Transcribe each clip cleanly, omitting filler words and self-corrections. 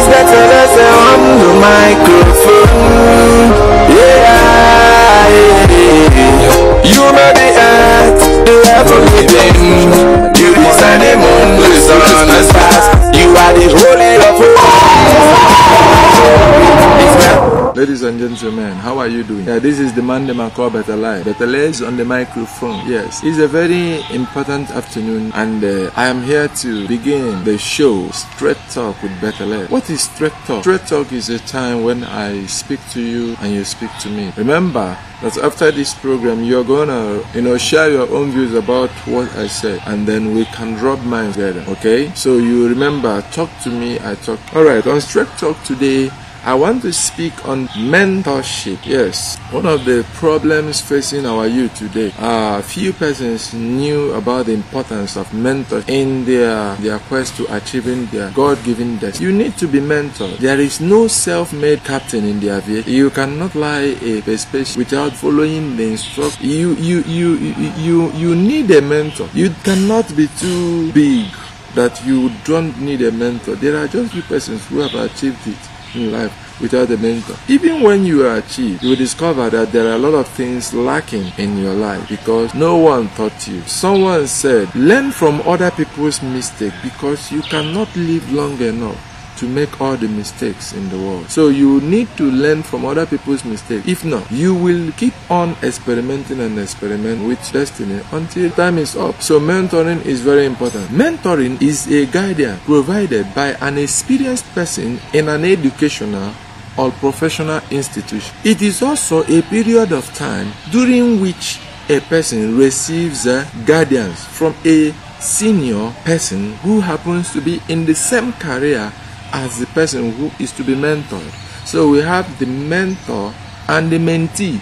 Better on the microphone. Yeah, you know the earth, the everything. You design the moon, the sun, and the stars. You are the holy of all. Ladies and gentlemen, how are you doing? Yeah, this is the man them call Better Life. Better Life is on the microphone. Yes, it's a very important afternoon, and I am here to begin the show Straight Talk with Better Life. What is Straight Talk? Straight Talk is a time when I speak to you and you speak to me. Remember that after this program, you're gonna, share your own views about what I said, and then we can rub minds together. Okay? So you remember, talk to me, I talk. All right. On Straight Talk today, I want to speak on mentorship. Yes, one of the problems facing our youth today. Few persons knew about the importance of mentorship in their quest to achieving their God-given destiny. You need to be mentored. There is no self-made captain in the aviation. You cannot fly a space without following the instructions. You need a mentor. You cannot be too big that you don't need a mentor. There are just few persons who have achieved it in life without a mentor. Even when you achieve, you will discover that there are a lot of things lacking in your life because no one taught you. Someone said, learn from other people's mistakes because you cannot live long enough to make all the mistakes in the world. So you need to learn from other people's mistakes. If not, you will keep on experimenting and experiment with destiny until time is up. So mentoring is very important. Mentoring is a guidance provided by an experienced person in an educational or professional institution. It is also a period of time during which a person receives guidance from a senior person who happens to be in the same career as the person who is to be mentored. So we have the mentor and the mentee.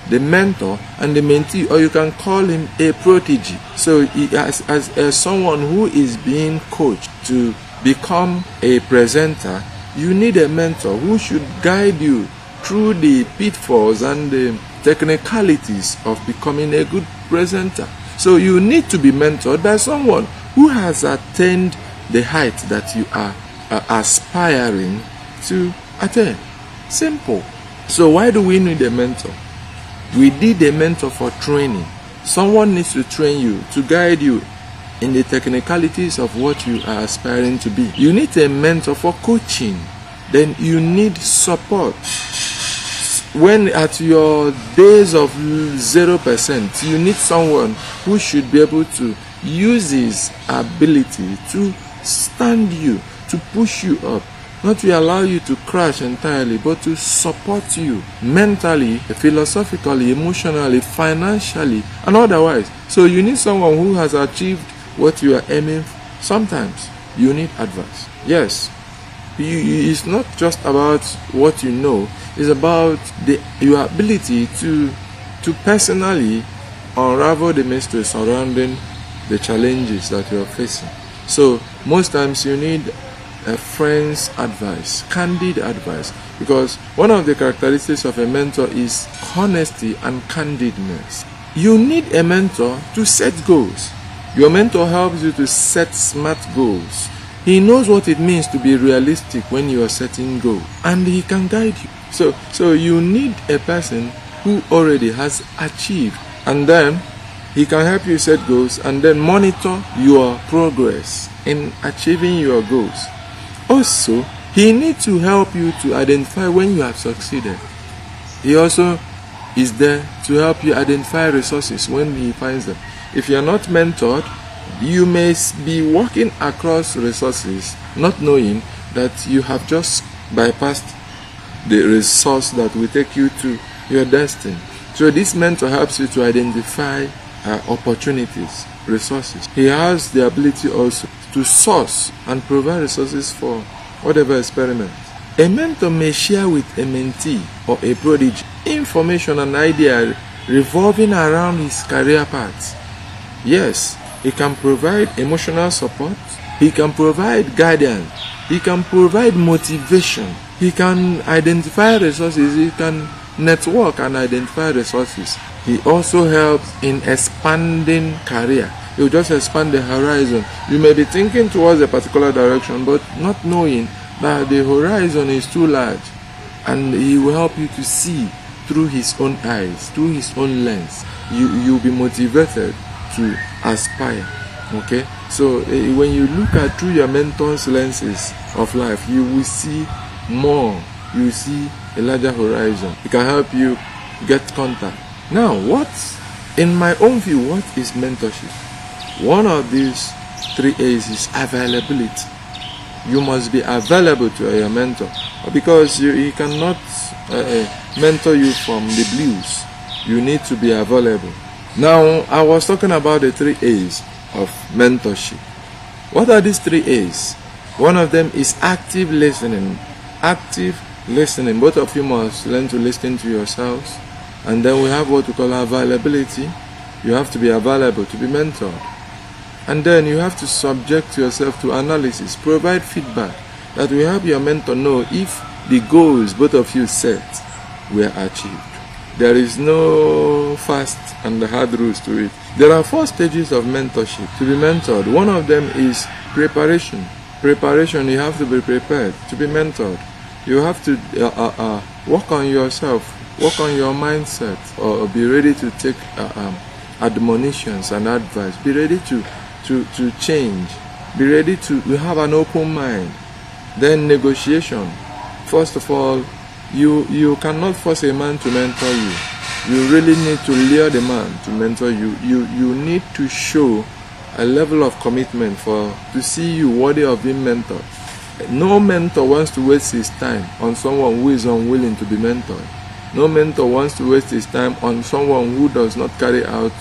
The mentor and the mentee, or you can call him a protege. So as someone who is being coached to become a presenter, you need a mentor who should guide you through the pitfalls and the technicalities of becoming a good presenter. So you need to be mentored by someone who has attained the height that you are aspiring to attain. Simple. So why do we need a mentor? We need a mentor for training. Someone needs to train you, to guide you in the technicalities of what you are aspiring to be. You need a mentor for coaching. Then you need support. When at your days of 0%, you need someone who should be able to use his ability to stand you, to push you up, not to allow you to crash entirely, but to support you mentally, philosophically, emotionally, financially, and otherwise. So you need someone who has achieved what you are aiming for. Sometimes you need advice. Yes, it's not just about what you know, it's about your ability to personally unravel the mystery surrounding the challenges that you are facing. So most times you need a friend's advice, candid advice, because one of the characteristics of a mentor is honesty and candidness. You need a mentor to set goals. Your mentor helps you to set smart goals. He knows what it means to be realistic when you are setting goals, and he can guide you. So you need a person who already has achieved, and then he can help you set goals and then monitor your progress in achieving your goals. Also, he needs to help you to identify when you have succeeded. He also is there to help you identify resources when he finds them. If you are not mentored, you may be walking across resources not knowing that you have just bypassed the resource that will take you to your destiny. So this mentor helps you to identify opportunities, resources. He has the ability also to source and provide resources for whatever experiment. A mentor may share with a mentee or a prodigy information and idea revolving around his career path. Yes, he can provide emotional support, he can provide guidance, he can provide motivation, he can identify resources, he can network and identify resources. He also helps in expanding career. He will just expand the horizon. You may be thinking towards a particular direction but not knowing that the horizon is too large, and he will help you to see through his own eyes, through his own lens. You'll be motivated to aspire. Okay, so when you look at through your mentor's lenses of life, you will see more. You will see a larger horizon. It can help you get contact. Now, in my own view, what is mentorship? One of these 3 A's is availability. You must be available to your mentor, because he cannot mentor you from the blues. You need to be available. Now, I was talking about the 3 A's of mentorship. What are these 3 A's? One of them is active listening. Active listening. Both of you must learn to listen to yourselves. And then we have what we call availability. You have to be available to be mentored. And then you have to subject yourself to analysis, provide feedback that will help your mentor know if the goals both of you set were achieved. There is no fast and hard rules to it. There are 4 stages of mentorship. To be mentored, one of them is preparation. Preparation, you have to be prepared to be mentored. You have to work on yourself, work on your mindset, or be ready to take admonitions and advice. Be ready to change. Be ready to have an open mind. Then negotiation. First of all, you cannot force a man to mentor you. You really need to lure the man to mentor you. You need to show a level of commitment to see you worthy of being mentored. No mentor wants to waste his time on someone who is unwilling to be mentored. No mentor wants to waste his time on someone who does not carry out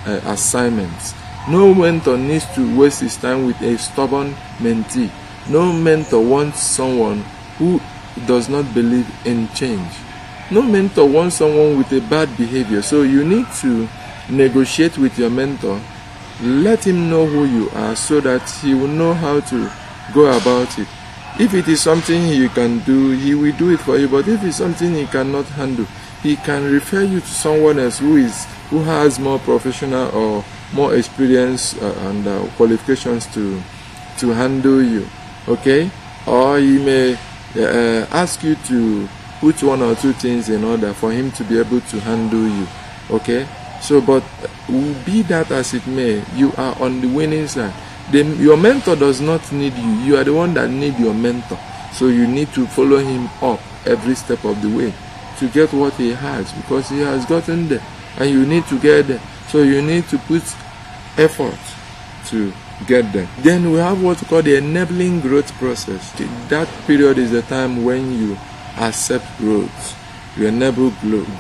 assignments. No mentor needs to waste his time with a stubborn mentee. No mentor wants someone who does not believe in change. No mentor wants someone with a bad behavior. So you need to negotiate with your mentor. Let him know who you are so that he will know how to go about it. If it is something he can do, he will do it for you. But if it's something he cannot handle, he can refer you to someone else who has more professional or more experience and qualifications to handle you. Okay? Or he may ask you to put 1 or 2 things in order for him to be able to handle you. Okay? So, but be that as it may, you are on the winning side. Your mentor does not need you. You are the one that need your mentor. So you need to follow him up every step of the way to get what he has, because he has gotten there and you need to get there. So you need to put effort to get there. Then we have what we call the enabling growth process. That period is the time when you accept growth. You enable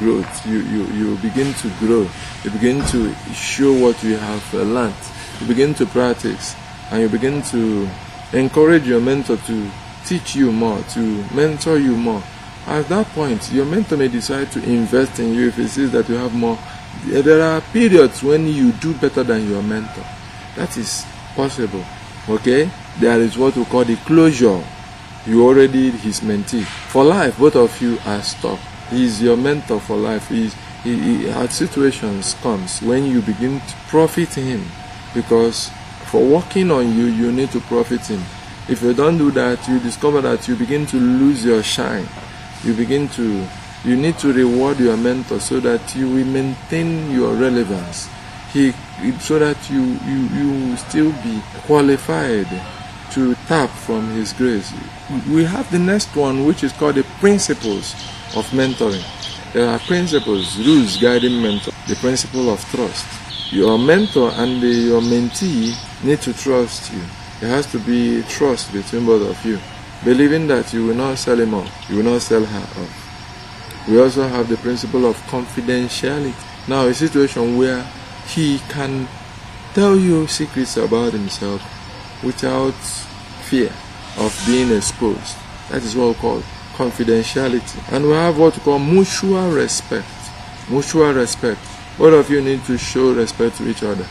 growth. You begin to grow. You begin to show what you have learned. You begin to practice, and you begin to encourage your mentor to teach you more, to mentor you more. At that point, your mentor may decide to invest in you if he sees that you have more. There are periods when you do better than your mentor. That is possible. Okay? There is what we call the closure. You already his mentee. For life, both of you are stuck. He is your mentor for life. At situations comes when you begin to profit him, because for working on you, you need to profit him. If you don't do that, you discover that you begin to lose your shine. You need to reward your mentor so that you will maintain your relevance. So that you will still be qualified to tap from his grace. We have the next one, which is called the principles of mentoring. There are principles, rules guiding mentor. The principle of trust. Your mentor and your mentee need to trust you. There has to be trust between both of you, believing that you will not sell him off, you will not sell her off. We also have the principle of confidentiality. Now, a situation where he can tell you secrets about himself without fear of being exposed. That is what we call confidentiality. And we have what we call mutual respect. Mutual respect. Both of you need to show respect to each other.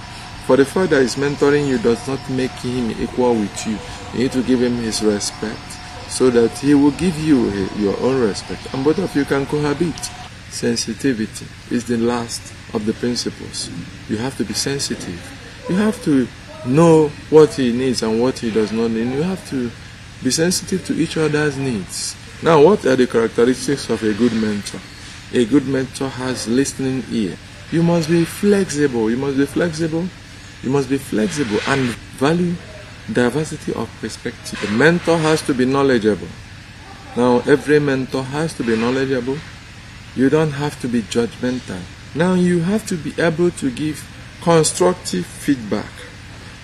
For the fact that he's mentoring you does not make him equal with you. You need to give him his respect so that he will give you your own respect, and both of you can cohabit. Sensitivity is the last of the principles. You have to be sensitive. You have to know what he needs and what he does not need. You have to Be sensitive to each other's needs. Now, what are the characteristics of a good mentor? A good mentor has listening ear. You must be flexible. You must be flexible. You must be flexible and value diversity of perspective. The mentor has to be knowledgeable. Now, every mentor has to be knowledgeable. You don't have to be judgmental. Now, you have to be able to give constructive feedback.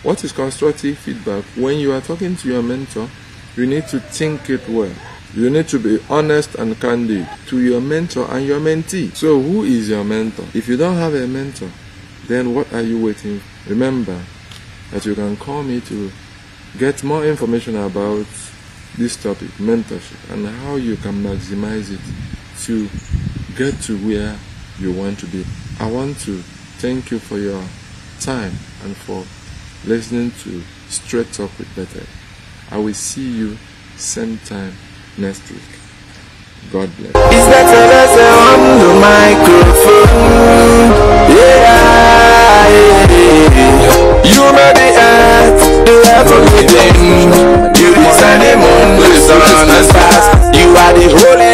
What is constructive feedback? When you are talking to your mentor, you need to think it well. You need to be honest and candid to your mentor and your mentee. So, who is your mentor? If you don't have a mentor, then what are you waiting for? Remember that you can call me to get more information about this topic, mentorship, and how you can maximize it to get to where you want to be. I want to thank you for your time and for listening to Straight Talk with Bethel. I will see you same time next week. God bless. It's better as on the microphone. Yeah. You made the earth, the everything. You design the moon, the sun, and stars. You are the holy